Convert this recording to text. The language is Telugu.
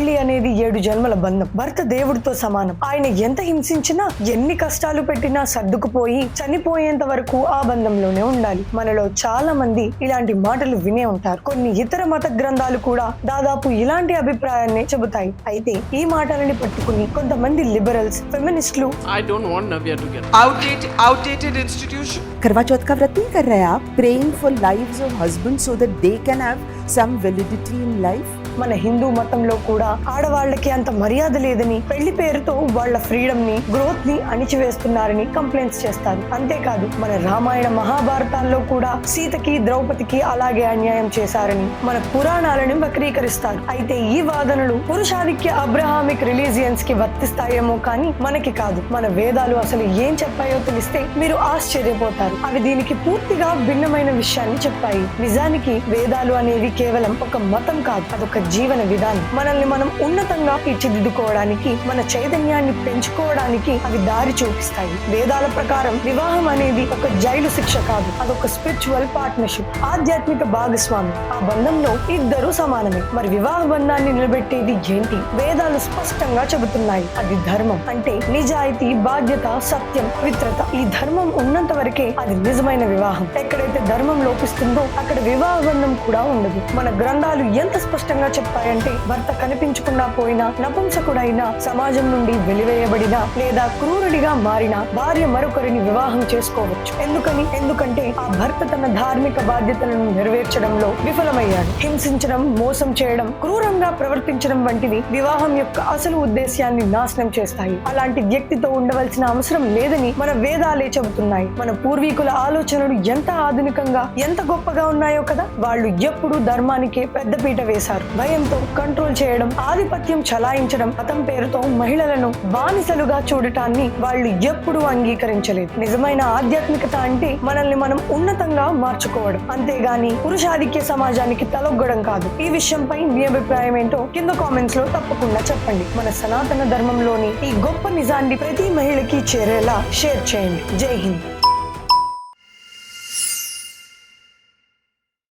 పెళ్లి అనేది 7 జన్మల బంధం. భర్త దేవుడితో సమానం. ఆయన ఎంత హింసించినా, ఎన్ని కష్టాలు పెట్టినా సర్దుకుపోయి చనిపోయేంత వరకు ఆ బంధంలోనే ఉండాలి. మనలో చాలా మంది ఇలాంటి మాటలు వినే ఉంటారు. కొన్ని ఇతర మత గ్రంథాలు కూడా దాదాపు ఇలాంటి అభిప్రాయాన్ని చెబుతాయి. అయితే ఈ మాటలని పట్టుకుని కొంతమంది liberals, ఫెమినిస్టులు I don't want Navya to get outdated institution. करवा चौथ का व्रत नहीं कर रहे आप, praying for lives of husbands so that they can have some validity in life. మన హిందూ మతంలో కూడా ఆడవాళ్ళకి అంత మర్యాద లేదని, పెళ్లి పేరుతో వాళ్ళ ఫ్రీడమ్ ని, గ్రోత్ ని అణిచివేస్తున్నారని కంప్లైంట్స్ చేస్తారు. అంతేకాదు మన రామాయణ మహాభారతాల్లో కూడా సీతకి, ద్రౌపదికి అలాగే అన్యాయం చేశారని మన పురాణాలను వక్రీకరిస్తారు. అయితే ఈ వాదనలు పురుషాధిక్య అబ్రహామిక్ రిలీజియన్స్ కి వర్తిస్తాయేమో కానీ మనకి కాదు. మన వేదాలు అసలు ఏం చెప్పాయో తెలిస్తే మీరు ఆశ్చర్యపోతారు. అవి దీనికి పూర్తిగా భిన్నమైన విషయాన్ని చెప్పాయి. నిజానికి వేదాలు అనేవి కేవలం ఒక మతం కాదు, అదొక జీవన విధానం. మనల్ని మనం ఉన్నతంగా తీర్చిదిద్దుకోవడానికి, మన చైతన్యాన్ని పెంచుకోవడానికి అవి దారి చూపిస్తాయి. వేదాల ప్రకారం వివాహం అనేది ఒక జైలు శిక్ష కాదు, అదొక స్పిరిచువల్ పార్ట్నర్షిప్, ఆధ్యాత్మిక భాగస్వామి. ఆ బంధంలో ఇద్దరు సమానమే. మరి వివాహ బంధాన్ని నిలబెట్టేది ఏంటి? వేదాలు స్పష్టంగా చెబుతున్నాయి. అది ధర్మం. అంటే నిజాయితీ, బాధ్యత, సత్యం, పవిత్రత. ఈ ధర్మం ఉన్నంత వరకే అది నిజమైన వివాహం. ఎక్కడైతే ధర్మం లోపిస్తుందో అక్కడ వివాహ బంధం కూడా ఉండదు. మన గ్రంథాలు ఎంత స్పష్టంగా చెప్పాయంటే భర్త కనిపించకుండా పోయినా, నపుంసకుడైనా, సమాజం నుండి వెలివేయబడినా లేదా క్రూరుడిగా మారిన భార్య మరొకరిని వివాహం చేసుకోవచ్చు. ఎందుకంటే ఆ భర్త తన ధార్మిక బాధ్యతలను నెరవేర్చడంలో విఫలమయ్యాడు. హింసించడం, మోసం చేయడం, క్రూరంగా ప్రవర్తించడం వంటివి వివాహం యొక్క అసలు ఉద్దేశ్యాన్ని నాశనం చేస్తాయి. అలాంటి వ్యక్తితో ఉండవలసిన అవసరం లేదని మన వేదాలే చెబుతున్నాయి. మన పూర్వీకుల ఆలోచనలు ఎంత ఆధునికంగా, ఎంత గొప్పగా ఉన్నాయో కదా. వాళ్ళు ఎప్పుడూ ధర్మానికే పెద్దపీట వేశారు. భయంతో కంట్రోల్ చేయడం, ఆధిపత్యం చలాయించడం, మతం పేరుతో మహిళలను బానిసలుగా చూడటాన్ని వాళ్ళు ఎప్పుడూ అంగీకరించలేదు. నిజమైన ఆధ్యాత్మికత అంటే మనల్ని మనం ఉన్నతంగా మార్చుకోవడం, అంతేగాని పురుషాధిక్య సమాజానికి తలొగ్గడం కాదు. ఈ విషయంపై మీ అభిప్రాయం ఏంటో కింద కామెంట్స్ లో తప్పకుండా చెప్పండి. మన సనాతన ధర్మంలోని ఈ గొప్ప నిజాన్ని ప్రతి మహిళకి చేరేలా షేర్ చేయండి. జై హింద్.